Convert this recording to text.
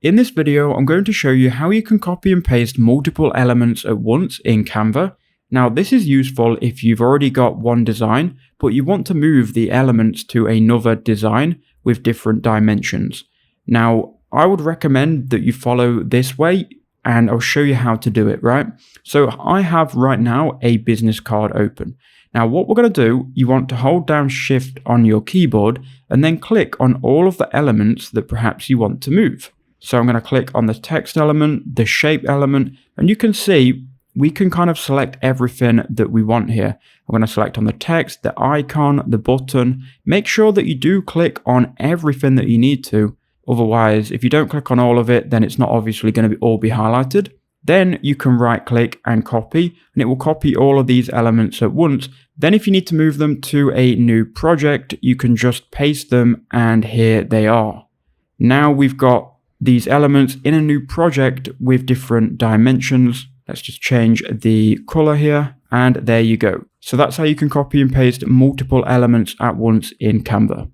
in this video, I'm going to show you how you can copy and paste multiple elements at once in Canva. Now, this is useful if you've already got one design, but you want to move the elements to another design with different dimensions. Now, I would recommend that you follow this way, and I'll show you how to do it, right? So I have right now a business card open. Now, what we're going to do, you want to hold down Shift on your keyboard and then click on all of the elements that perhaps you want to move. So I'm going to click on the text element, the shape element, and you can see we can kind of select everything that we want here. I'm going to select on the text, the icon, the button. Make sure that you do click on everything that you need to. Otherwise, if you don't click on all of it, then it's not obviously going to all be highlighted. Then you can right click and copy, and it will copy all of these elements at once. Then if you need to move them to a new project, you can just paste them, and here they are. Now we've got these elements in a new project with different dimensions. Let's just change the color here, and there you go. So that's how you can copy and paste multiple elements at once in Canva.